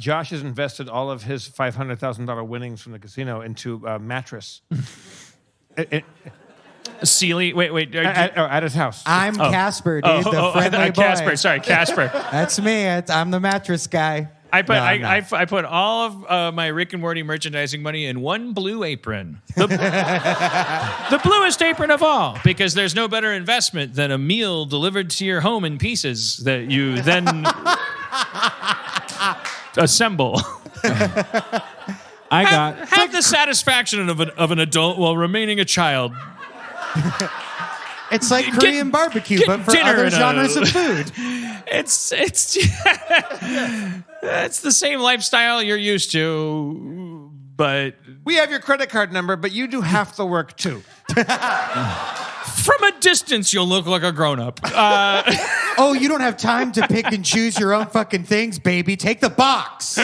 Josh has invested all of his $500,000 winnings from the casino into a mattress. Sealy, wait. At his house. I'm Casper, dude, the friendly boy. Casper. Sorry, Casper. That's me. I'm the mattress guy. I put all of my Rick and Morty merchandising money in one blue apron. The bluest apron of all, because there's no better investment than a meal delivered to your home in pieces that you then assemble. Have the satisfaction of an adult while remaining a child. It's like Korean barbecue, but for other genres of food. It's the same lifestyle you're used to, but we have your credit card number, but you do half the work too. From a distance, you'll look like a grown-up. Oh, you don't have time to pick and choose your own fucking things, baby. Take the box.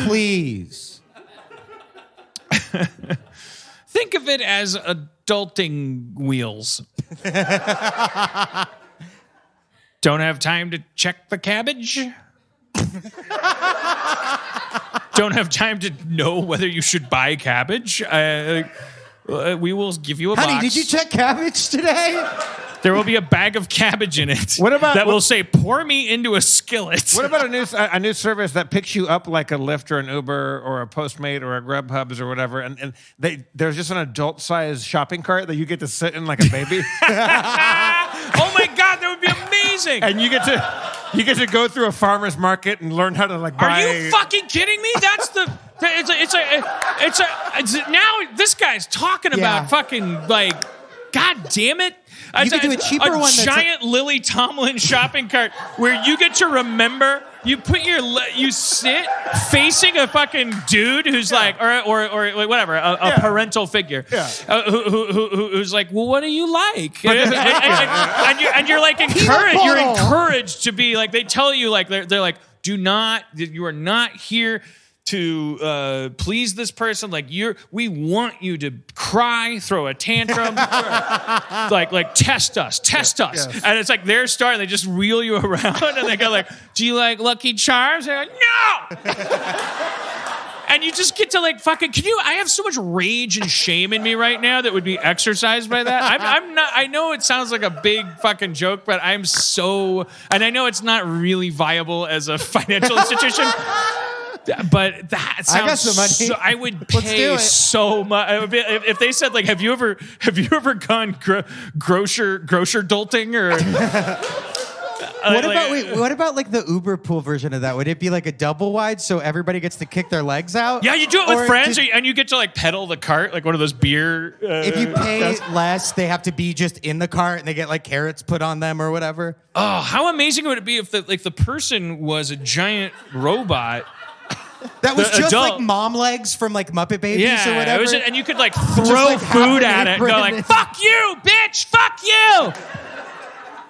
Please. Think of it as adulting wheels. Don't have time to check the cabbage? Don't have time to know whether you should buy cabbage? We will give you a box. Honey, did you check cabbage today? There will be a bag of cabbage in it. Will say, pour me into a skillet. What about a new service that picks you up like a Lyft or an Uber or a Postmate or a Grubhubs or whatever, and there's just an adult-sized shopping cart that you get to sit in like a baby? Oh my God, that would be amazing! And you get to go through a farmer's market and learn how to like buy. Are you fucking kidding me? That's now this guy's talking about fucking like, God damn it. You could do a cheaper one. A giant Lily Tomlin shopping cart where you get to remember. You put you sit facing a fucking dude who's like, or whatever, a parental figure, who's like, well, what do you like? and you're like encouraged. You're encouraged to be like. They tell you like they're like, you are not here to please this person. Like we want you to cry, throw a tantrum, like test us. Yes. And it's like they're starting, they just wheel you around and they go like, do you like Lucky Charms? They're like, no! And you just get to like fucking, I have so much rage and shame in me right now that would be exercised by that. I'm not, I know it sounds like a big fucking joke, but and I know it's not really viable as a financial institution. But that sounds. I got some money. So I would pay so much if they said like, have you ever gone grocer dolting or? What about like the Uber pool version of that? Would it be like a double wide so everybody gets to kick their legs out? Yeah, you do it with friends, and you get to like pedal the cart like one of those beer. If you pay less, they have to be just in the cart and they get like carrots put on them or whatever. Oh, how amazing would it be if the person was a giant robot? That was just adult. Like mom legs from like Muppet Babies or whatever. And you could like throw food at it and go like, fuck you, bitch, fuck you.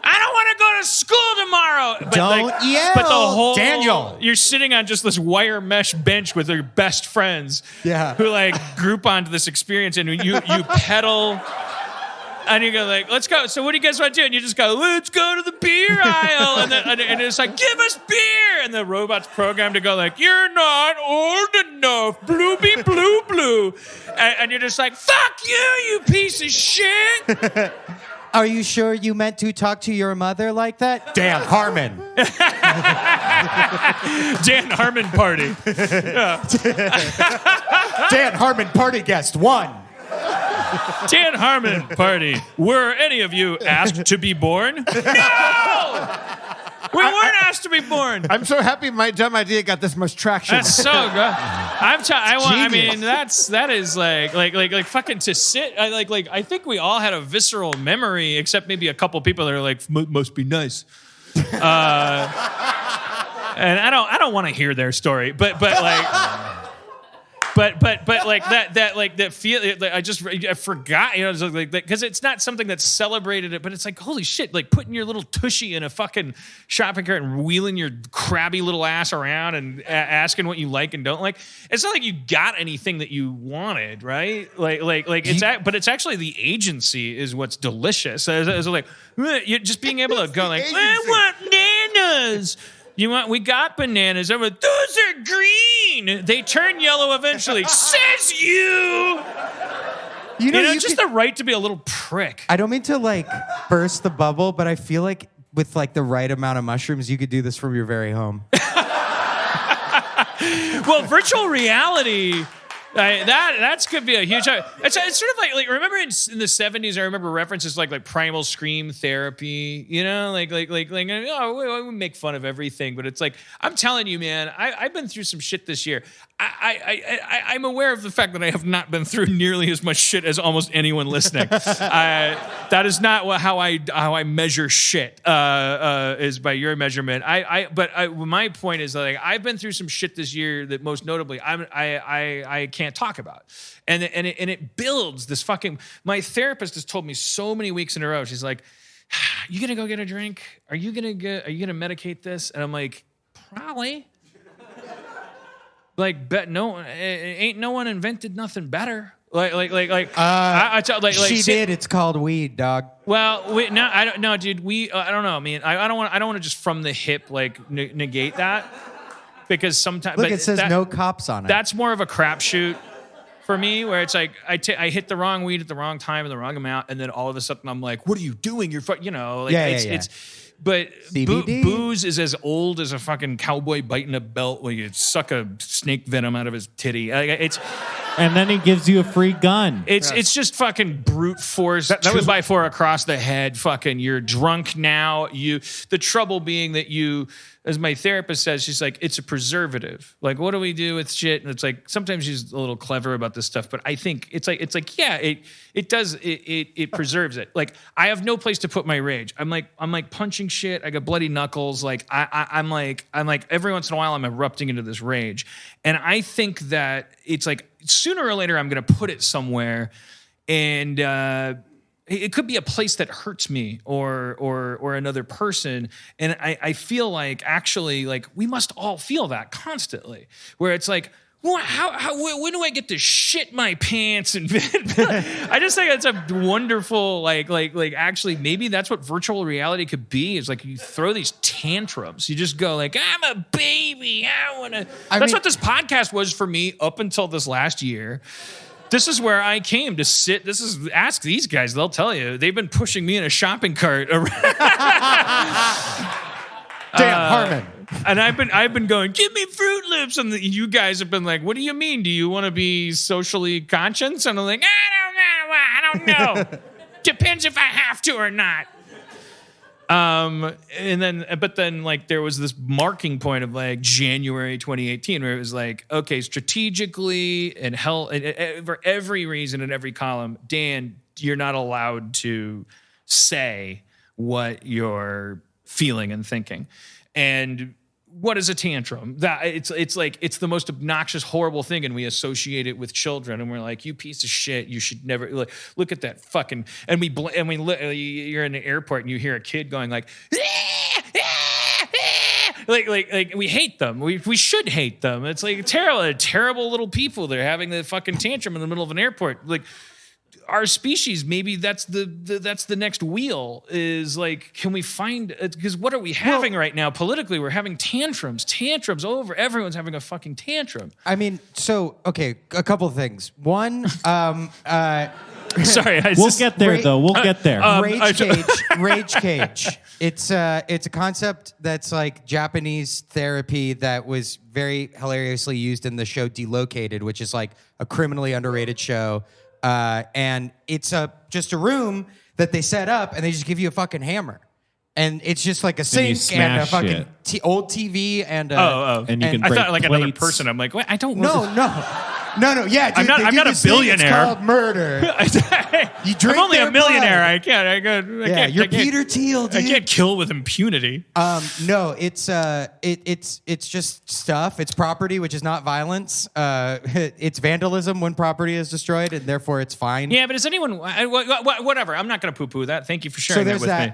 I don't want to go to school tomorrow. But don't yell. But the whole Daniel, you're sitting on just this wire mesh bench with your best friends who like group onto this experience and you pedal. And you go like, let's go. So what do you guys want to do? And you just go, let's go to the beer aisle. And it's like, give us beer. And the robot's programmed to go like, you're not old enough. Blue-bee, blue, blue. And you're just like, fuck you, you piece of shit. Are you sure you meant to talk to your mother like that? Dan Harmon. Dan Harmon party. Dan Harmon party guest 1. Dan Harmon party. Were any of you asked to be born? No! We weren't asked to be born. I'm so happy my dumb idea got this much traction. That's so good. I mean, that is like fucking to sit. I think we all had a visceral memory, except maybe a couple people that are like, must be nice. And I don't want to hear their story, but like. But like that feel, I forgot, you know, like that, because it's not something that's celebrated. But it's like, holy shit, like putting your little tushy in a fucking shopping cart and wheeling your crabby little ass around and asking what you like and don't like. It's not like you got anything that you wanted, right? But it's actually the agency is what's delicious. It's like you just being able to go like, I want nanas. We got bananas. I'm like, those are green. They turn yellow eventually. Says you. You know, just the right to be a little prick. I don't mean to like burst the bubble, but I feel like with like the right amount of mushrooms, you could do this from your very home. Well, virtual reality, that could be a huge. It's sort of like remember in the 70s, I remember references like primal scream therapy. You know, like oh, we make fun of everything, but it's like I'm telling you, man, I've been through some shit this year. I'm aware of the fact that I have not been through nearly as much shit as almost anyone listening. That is not how I measure shit. Is by your measurement. But my point is like I've been through some shit this year that most notably I can't talk about, and it builds this fucking. My therapist has told me so many weeks in a row. She's like, "You gonna go get a drink? Are you gonna medicate this?" And I'm like, "Probably." Like, bet ain't no one invented nothing better. She did. It's called weed, dog. Well, I don't know, dude. I don't know. I mean, I don't want to just from the hip like negate that because sometimes. Look, it says no cops on it. That's more of a crapshoot for me, where it's like I hit the wrong weed at the wrong time and the wrong amount, and then all of a sudden I'm like, "What are you doing? You're it's. But booze is as old as a fucking cowboy biting a belt when you suck a snake venom out of his titty. And then he gives you a free gun. It's just fucking brute force. That 2x4 across the head. Fucking, you're drunk now. The trouble being that you, as my therapist says, she's like, it's a preservative. Like, what do we do with shit? And it's like sometimes she's a little clever about this stuff, but I think it's like yeah, it preserves it. Like I have no place to put my rage. I'm like punching shit. I got bloody knuckles. Like I'm like every once in a while I'm erupting into this rage, and I think that it's like sooner or later I'm going to put it somewhere, and it could be a place that hurts me or another person, and I feel like actually like we must all feel that constantly, where it's like. Well, when do I get to shit my pants? And I just think it's a wonderful, like actually maybe that's what virtual reality could be. Is like you throw these tantrums. You just go like, I'm a baby. That's what this podcast was for me up until this last year. This is where I came to sit. Ask these guys. They'll tell you. They've been pushing me in a shopping cart around. Damn, Harmon. And I've been going, give me Fruit Loops, and you guys have been like, what do you mean? Do you want to be socially conscious? And I'm like, I don't know. Depends if I have to or not. But then like there was this marking point of like January 2018 where it was like, okay, strategically and for every reason in every column, Dan, you're not allowed to say what you're feeling and thinking. And what is a tantrum? That it's like it's the most obnoxious, horrible thing, and we associate it with children. And we're like, "You piece of shit! You should never look at that fucking." And you're in the airport and you hear a kid going like, like we hate them. We should hate them. It's like terrible little people. They're having the fucking tantrum in the middle of an airport. Like. Our species, maybe that's the next wheel is like, can we find, because what are we having right now politically? We're having tantrums over. Everyone's having a fucking tantrum. I mean, so, okay, a couple of things. One, Sorry. We'll get there. Rage cage. It's a concept that's like Japanese therapy that was very hilariously used in the show Delocated, which is like a criminally underrated show. And it's just a room that they set up, and they just give you a fucking hammer, and it's just like a sink and a fucking old TV and and you can. I thought like plates. another person. I'm like, wait, I don't. No. Yeah, dude, I'm not a billionaire. It's called murder. You drink. I'm only a millionaire. Blood. I can't. You're Peter Thiel, dude. I can't kill with impunity. No, it's just stuff. It's property, which is not violence. It's vandalism when property is destroyed, and therefore it's fine. Yeah, but is anyone whatever? I'm not going to poo-poo that. Thank you for sharing that with me.